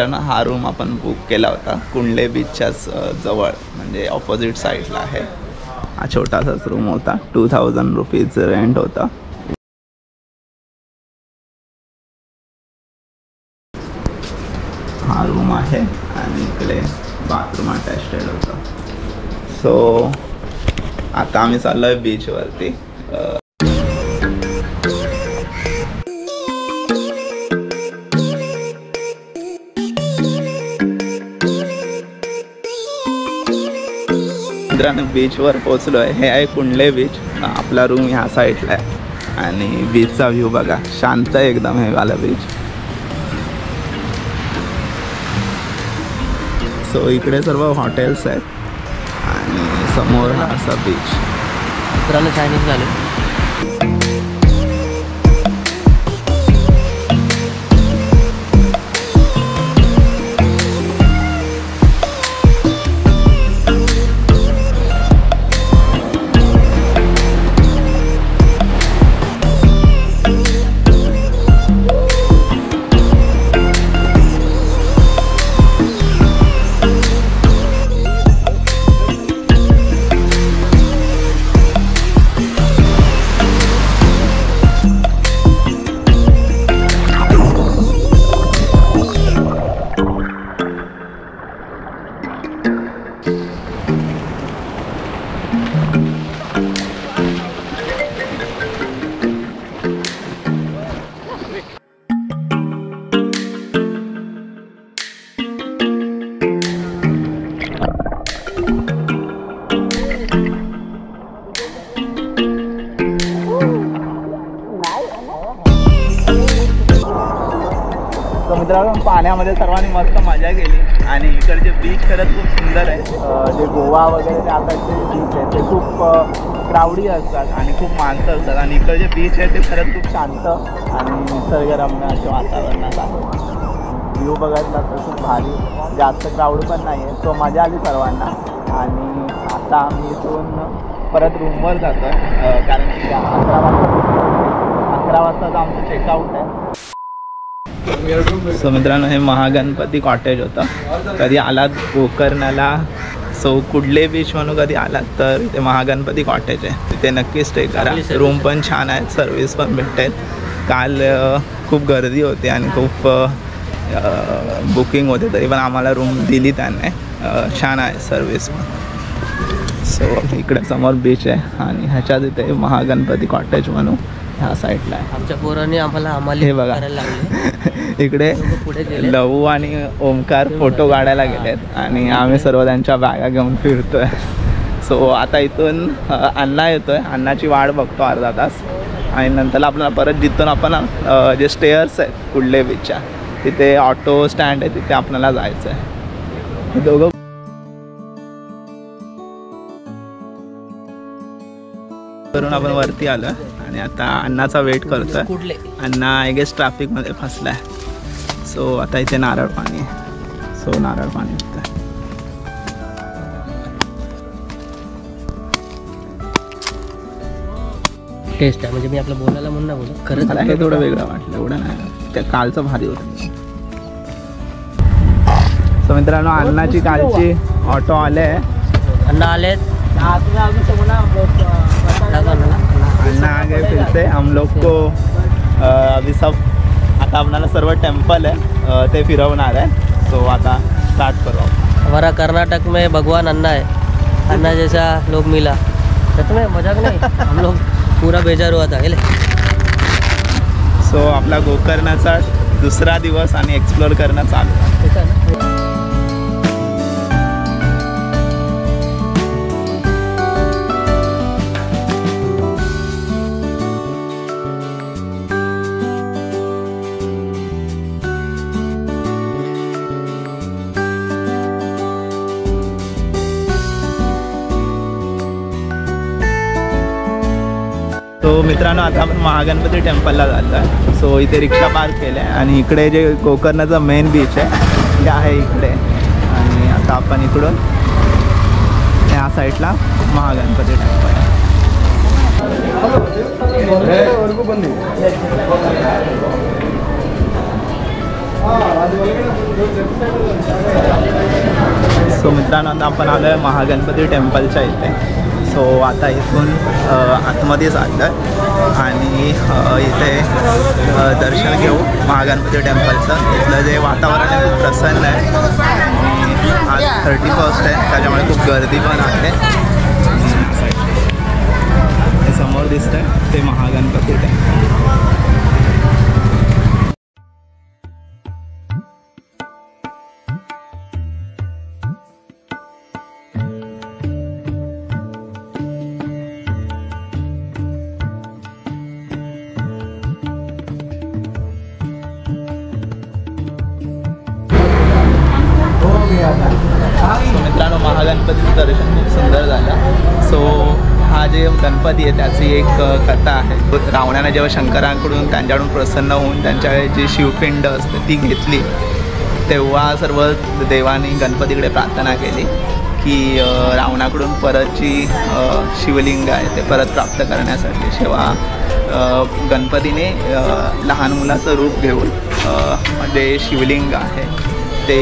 हा रूम आपण बुक केला होता कुंडले बीचच्याच जवळ, म्हणजे ऑपोजिट साईडला आहे. हा छोटासाच रूम होता. 2000 रुपीज रेंट होता. हा रूम आहे आणि इकडे बाथरूम अटॅच्ड होतं. सो आता आम्ही चाललो आहे बीचवरती. मित्रांनो बीचवर पोचलो आहे. हे आहे कुंडले बीच. आपला रूम ह्या साईडला आहे आणि बीचचा व्ह्यू बघा, शांत एकदम हे वाला बीच. सो इकडे सर्व हॉटेल्स आहेत आणि समोर हा असा बीच. मित्रांनो चायनीज झाले. मित्रांनो पाण्यामध्ये सर्वांनी मस्त मजा केली आणि इकडचे बीच खरंच खूप सुंदर आहे. जे गोवा वगैरे ते आताचे बीच आहे ते खूप क्राऊडी असतात आणि खूप माणसं असतात आणि इकडचे बीच आहे ते खरंच खूप शांत आणि निसर्गरम्य अशा वातावरणात आहे. व्ह्यू बघायला तर खूप भारी, जास्त क्राऊड पण नाही आहे. सो मजा आली सर्वांना. आणि आता आम्ही इथून परत रूमवर जातो आहे कारण की 11 वाजताचं आमचं चेकआउट आहे. सो मित्रांनो हे महागणपती कॉटेज होतं. कधी आलात गोकर्णाला सो कुडले बीच म्हणून कधी आलात तर इथे महागणपती कॉटेज आहे, तिथे नक्की स्टे करा. रूम पण छान आहेत, सर्विस पण भेटेल. काल खूप गर्दी होती आणि खूप बुकिंग होते तरी पण आम्हाला रूम दिली त्याने. छान आहे सर्विस पण. सो इकडे समोर बीच आहे आणि ह्याच्यात इथे महागणपती कॉटेज म्हणून ह्या साईडला आहे. आमच्या पोरांनी आम्हाला हे बघा इकडे लवू आणि ओमकार फोटो काढायला गेलेत आणि आम्ही सर्व त्यांच्या बॅगा घेऊन फिरतोय. सो आता इथून अण्णा येतोय, अण्णाची वाट बघतो अर्धा तास आणि नंतर आपल्याला परत जिथून आपण जे स्टेअर्स आहेत कुडले बीचच्या तिथे ऑटो स्टँड आहे तिथे आपल्याला जायचं आहे. दोघं करून आपण वरती आलो आणि आता अण्णाचा वेट करतोय. अण्णा आय गेस ट्रॅफिकमध्ये फसलाय. सो आता इथे नारळ पाणी आहे. सो नारळ पाणी पितोय. टेस्ट आहे म्हणजे मी आपलं बोलायला म्हणून नाही बोलत, खरंच मला हे थोडं वेगळं वाटलं. एवढं नाही, त्या कालचं भारी होतं. सो मित्रांनो अण्णाची कालची ऑटो आले. अण्णा आलेत. अन्ना आगे फिर से हम लोग को अभी सब आता आपल्याला सर्व टेम्पल है ते फिरवणार आहे. सो आता स्टार्ट करो. हमारा कर्नाटक में भगवान अन्ना है. अन्ना जैसा लोग मिला. सच में मजाक नहीं, हम लोग पूरा बेजार हुआ था. सो आपला गोकर्णाचा दुसरा दिवस आणि एक्सप्लोर करणं चालू आहे. सो मित्रांनो आता आपण महागणपती टेम्पलला जातो आहे. सो इथे रिक्षा पार्क केले आहे आणि इकडे जे गोकर्णाचा मेन बीच आहे ते आहे इकडे. आणि आता आपण इकडून या साईडला महागणपती टेम्पल आहे. सो मित्रांनो आता आपण आलो आहे महागणपती टेम्पलच्या इथे. सो आता इथून आतमध्ये चाललं आहे आणि इथे दर्शन घेऊ महागणपती टेम्पलचं. इथलं जे वातावरण आहे खूप प्रसन्न आहे आणि आज 31 आहे त्याच्यामुळे खूप गर्दी पण आहे. हे समोर दिसतं आहे ते महागणपती टेम्पल. मित्रांनो महागणपतीचं दर्शन खूप सुंदर झालं. सो हा जे गणपती आहे त्याची एक कथा आहे. रावणाने जेव्हा शंकरांकडून त्यांच्याकडून प्रसन्न होऊन त्यांच्या जी शिवपिंड असते ती घेतली तेव्हा सर्व देवांनी गणपतीकडे प्रार्थना केली की रावणाकडून परत जी शिवलिंग आहे ते परत प्राप्त करण्यासाठी तेव्हा गणपतीने लहान मुलाचं रूप घेऊन जे शिवलिंग आहे ते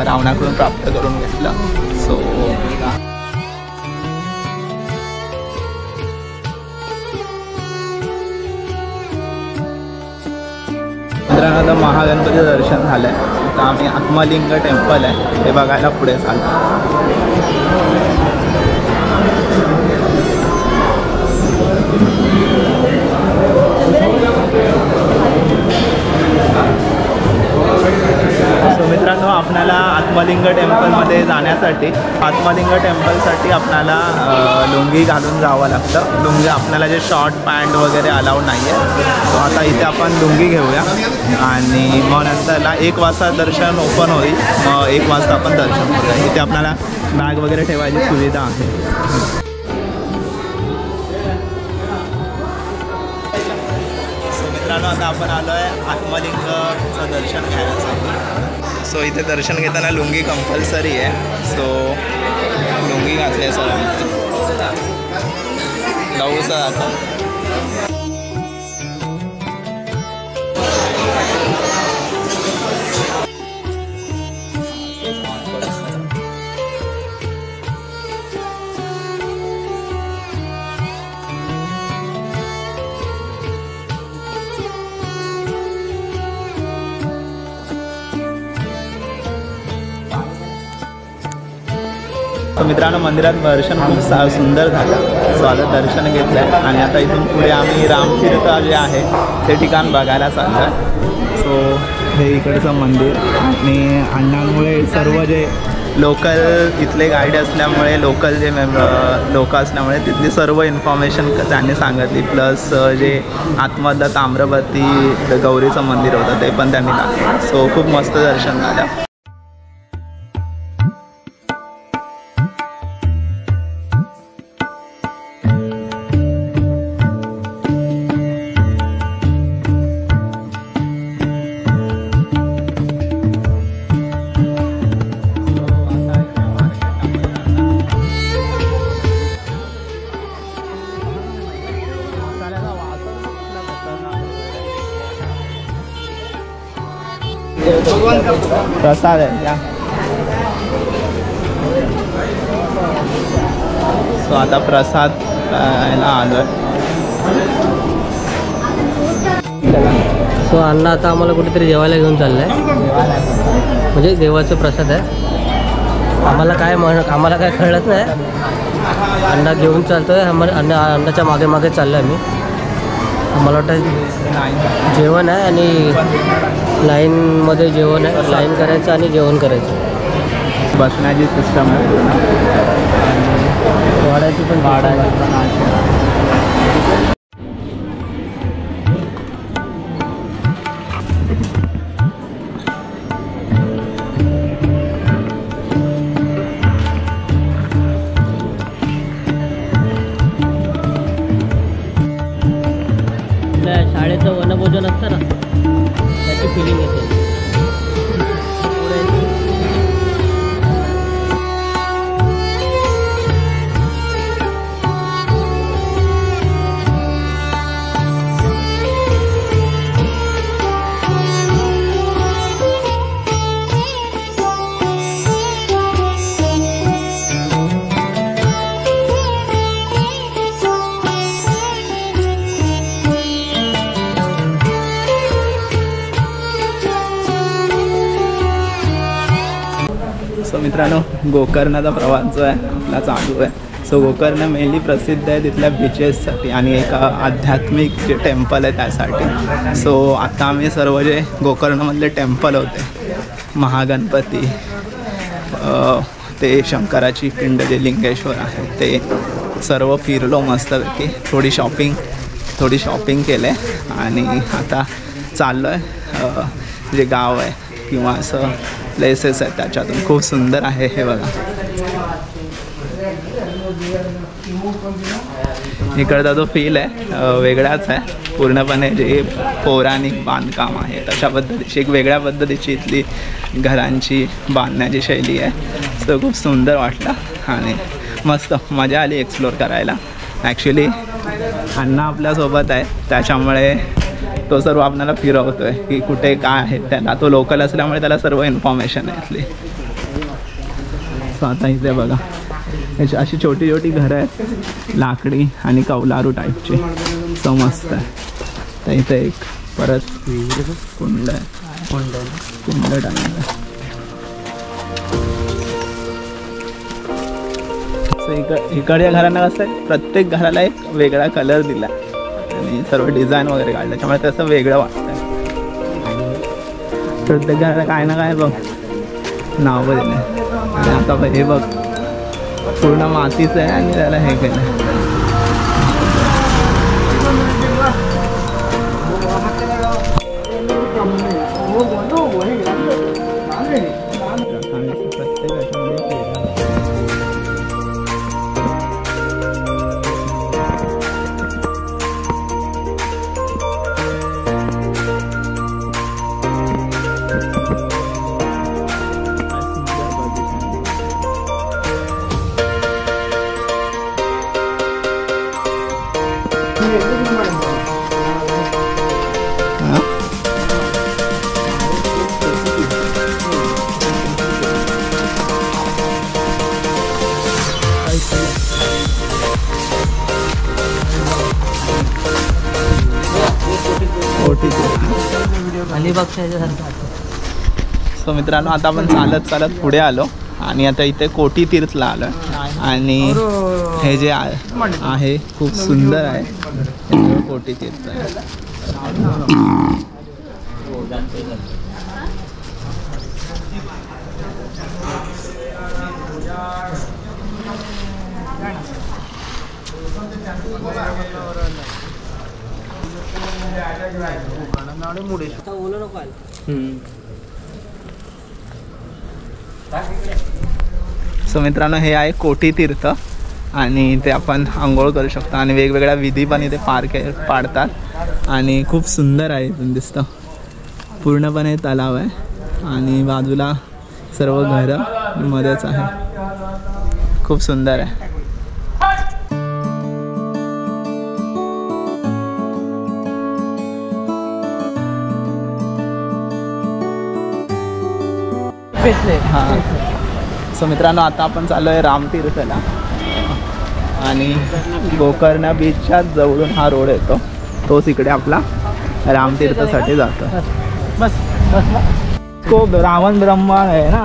रावणाकडून प्राप्त करून घेतलं. सो मित्रांनो आता महागणपतीचं दर्शन झालं आहे. आता आम्ही आत्मलिंग टेम्पल आहे ते बघायला पुढे चाललो. मित्रांनो आपल्याला आत्मलिंग टेम्पलमध्ये जाण्यासाठी टेम्पलसाठी आपल्याला लुंगी घालून जावं लागतं. लुंगी आपल्याला जे शॉर्ट पॅन्ट वगैरे अलाउड नाही आहे. सो आता इथे आपण लुंगी घेऊया आणि मग नंतरला 1 वाजता दर्शन ओपन होईल. मग 1 वाजता आपण दर्शन करूया. इथे आपल्याला बॅग वगैरे ठेवायची सुविधा आहे. मित्रांनो आता आपण आलो आहे आत्मलिंगचं दर्शन घ्यायसाठी. सो इथे दर्शन घेताना लुंगी कंपल्सरी आहे. सो लुंगी घातली सगळ्यांनी जाऊचं आता. मित्रांनो मंदिरात दर्शन खूप सुंदर झालं. सो आता दर्शन घेतलं आहे आणि आता इथून पुढे आम्ही रामतीर्थ जे आहे ते ठिकाण बघायला चाललो आहे. सो हे इकडचं मंदिर आणि अण्णांमुळे सर्व जे लोकल इथले गाईड असल्यामुळे लोकल जे लोक असल्यामुळे तिथली सर्व इन्फॉर्मेशन त्यांनी सांगितली. प्लस जे आतमधलं ताम्रपती गौरीचं मंदिर होतं ते पण त्यांनी दाखवलं. सो खूप मस्त दर्शन झालं. प्रसाद आहे या. सो आता प्रसाद आलोय. सो अण्णा आता आम्हाला कुठेतरी जेवायला घेऊन चाललंय. म्हणजे देवाचं प्रसाद आहे. आम्हाला काय कळत नाही. अण्णा घेऊन चालतोय. अण्णाच्या मागे मागे चाललोय आम्ही. मला वाटतं जेवण आहे आणि लाईनमध्ये जेवण आहे. लाईन करायचं आणि जेवण करायचं. बसण्याची सिस्टम आहे आणि वाढायची पण शाळेचं वनभोजन असतं ना त्याची फिलिंग येते. मित्रांनो, गोकर्णाचा प्रवास जो आहे आपला चालू आहे. सो गोकर्ण मेनली प्रसिद्ध आहे तिथल्या बीचेससाठी आणि एक आध्यात्मिक जे टेम्पल आहे त्यासाठी. सो आता आम्ही सर्व जे गोकर्णमधले टेम्पल होते, महागणपती, ते शंकराची पिंड जे लिंगेश्वर आहे ते सर्व फिरलो मस्तपैकी. थोडी शॉपिंग केलं आहे आणि आता चाललो आहे जे गाव आहे किंवा असं प्लेसेस आहेत त्याच्यातून. खूप सुंदर आहे हे बघा. इकडचा जो फील आहे वेगळाच आहे पूर्णपणे. जे पौराणिक बांधकाम आहे तशा पद्धतीची एक वेगळ्या पद्धतीची इथली घरांची बांधण्याची शैली आहे. सो खूप सुंदर वाटलं आणि मस्त मजा आली एक्सप्लोअर करायला. ॲक्च्युली अण्णा आपल्यासोबत आहे त्याच्यामुळे तो सर्व आपल्याला फिरवतो आहे की कुठे काय आहे. त्याला तो लोकल असल्यामुळे त्याला सर्व इन्फॉर्मेशन आहे इथली. सो आता इथे बघा अशी छोटी छोटी घरं आहेत लाकडी आणि कौलारू टाईपची. सो मस्त आहे. तर इथे एक परत कुंड आहे, कुंड टाईप आहे. सो इकडच्या घरांना कसं आहे प्रत्येक घराला एक वेगळा कलर दिला आणि सर्व डिझाईन वगैरे काढलं त्याच्यामुळे तसं वेगळं वाटतं. प्रत्येक घराला काय ना काय बघ नावं दिलं आणि आता हे बघ पूर्ण मातीचं आहे आणि त्याला हे केलं. सो मित्रांनो, आता आपण चालत चालत पुढे आलो आणि आता इथे कोटी तीर्थला आलो आणि हे जे आहे खूप सुंदर आहे. कोटी तीर्थ आहे. सो मित्रांनो, हे आहे कोटी तीर्थ आणि इथे आपण आंघोळ करू शकतो आणि वेगवेगळ्या विधी पण इथे पाडतात आणि खूप सुंदर आहे. इथून दिसतं पूर्णपणे तलाव आहे आणि बाजूला सर्व घरं मध्येच आहे. खूप सुंदर आहे. हां. सो मित्रांनो, आता आपण चाललो आहे रामतीर्थला आणि गोकर्ण बीचच्या जवळून हा रोड येतो. तोच इकडे आपला रामतीर्थसाठी जातो. बस तो रावण ब्रह्मण आहे ना,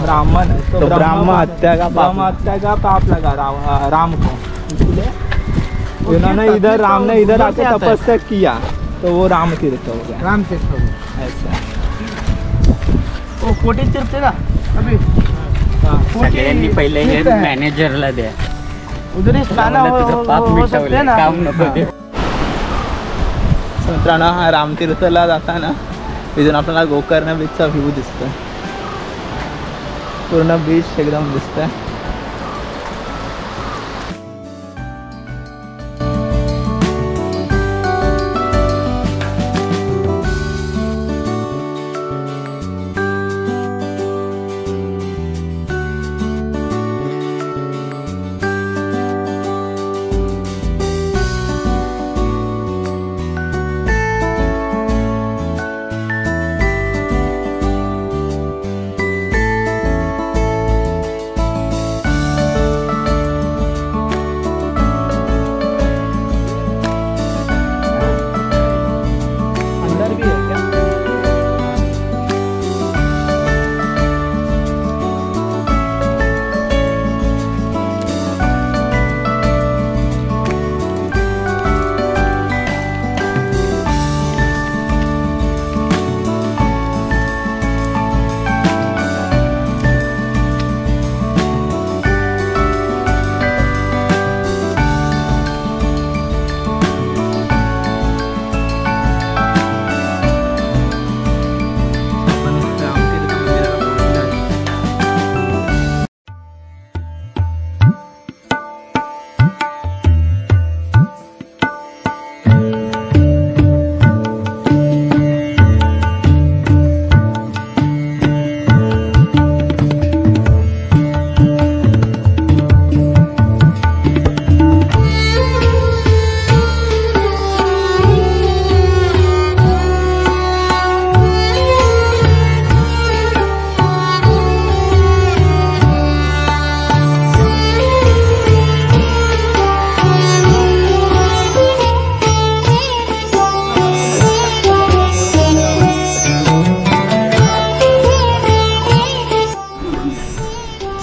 ब्राह्मण तो ब्राह्मण हत्या का पाप लगा राम को. इन्होंने इधर राम ने इधर आके तपस्या किया तो वो राम तीर्थ हो गया. राम तीर्थ ऐसा. कोटी तीर्थ ना अभी सगळ्यांनी पहिले हे मॅनेजरला द्या. मित्रांनो, हा रामतीर्थला जाताना तिथून आपल्याला गोकर्ण बीचचा व्ह्यू दिसतोय. पूर्ण बीच एकदम दिसतोय.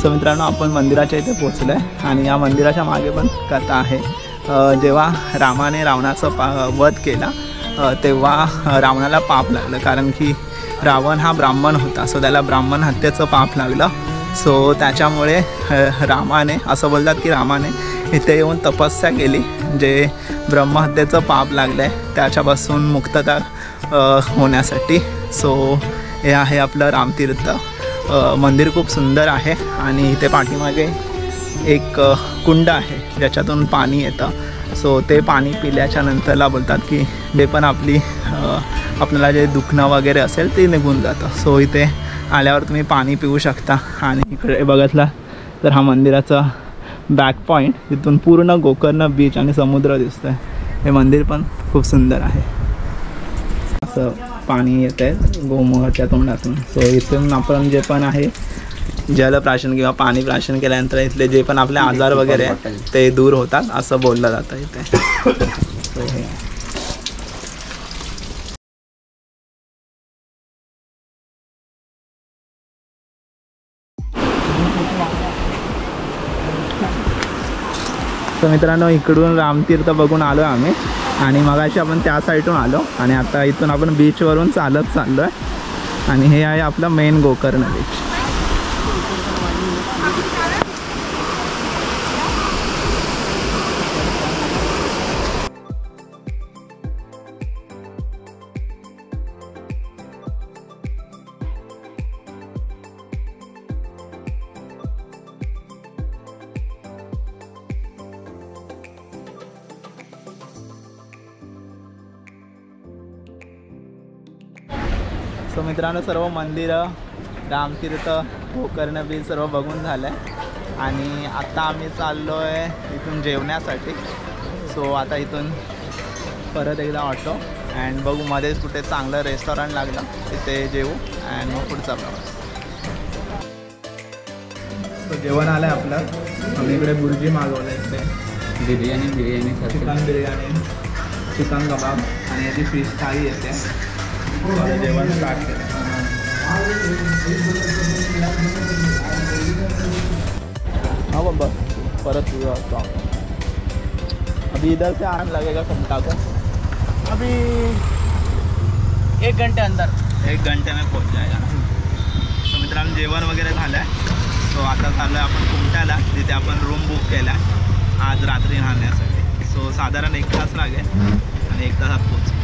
सो मित्रांनो, आपण मंदिराच्या इथे पोचलो आहे आणि या मंदिराच्या मागे पण कथा आहे. जेव्हा रामाने रावणाचा वध केला तेव्हा रावणाला पाप लागलं, कारण की रावण हा ब्राह्मण होता. सो त्याला ब्राह्मण हत्येचं पाप लागलं. सो त्याच्यामुळे रामाने असं बोलतात की रामाने इथे येऊन तपस्या केली, जे ब्रह्महत्येचं पाप लागलं आहे त्याच्यापासून मुक्तता होण्यासाठी. सो हे आहे आपलं रामतीर्थ. मंदिर खूप सुंदर आहे आणि इथे पाठीमागे एक कुंड आहे ज्याच्यातून पाणी येतं. सो ते पाणी पिल्याच्या नंतरला बोलतात की जे पण आपल्याला जे दुखणं वगैरे असेल ते निघून जातं. सो इथे आल्यावर तुम्ही पाणी पिऊ शकता. आणि इकडे बघितला तर हा मंदिराचा बॅक पॉईंट, तिथून पूर्ण गोकर्ण बीच आणि समुद्र दिसतं आहे. हे मंदिर पण खूप सुंदर आहे. असं पाणी येत आहे गोमुखाच्या तोंडातून. सो इथून आपण जे पण आहे जलप्राशन किंवा पाणी प्राशन केल्यानंतर इथले जे पण आपले आजार वगैरे आहेत ते दूर होतात असं बोललं जातं इथे. सो हे तर मित्रांनो, इकडून रामतीर्थ बघून आलो आहे आम्ही आणि मगाशी आपण त्या साईडून आलो आणि आता इथून आपण बीचवरून चालत चाललो आहे. आणि हे आहे आपलं मेन गोकर्ण बीच. सो मित्रांनो, सर्व मंदिरं, रामतीर्थ, गोकर्ण बीच सर्व बघून झालं आहे आणि आता आम्ही चाललो आहे इथून जेवण्यासाठी. सो आता इथून परत एकदा ऑटो अँड बघू मध्येच कुठे चांगलं रेस्टॉरंट लागलं तिथे जेवू अँड मग पुढचा प्रवास. सो जेवण आलं आहे आपलं. आम्ही इकडे बुर्जी मागवलं आहे. इथे बिर्याणी चिकन बिर्याणी, चिकन कबाब आणि याची फिश थाळी येते. जेवण स्टार्ट केलं. हाँ बाबा, परत अभी इधर से आने लगेगा घंटा को. अभी 1 घंटे अंदर, 1 घंटे में पहुंच जाएगा ना. तो मित्रांनो, जेवण वगैरे झालं आहे. सो आता चाललो आहे आपण कुमट्याला, जिथे आपण रूम बुक केला आहे आज रात्री राहण्यासाठी. सो साधारण 1 तास लागेल आणि 1 तासात पोहोच.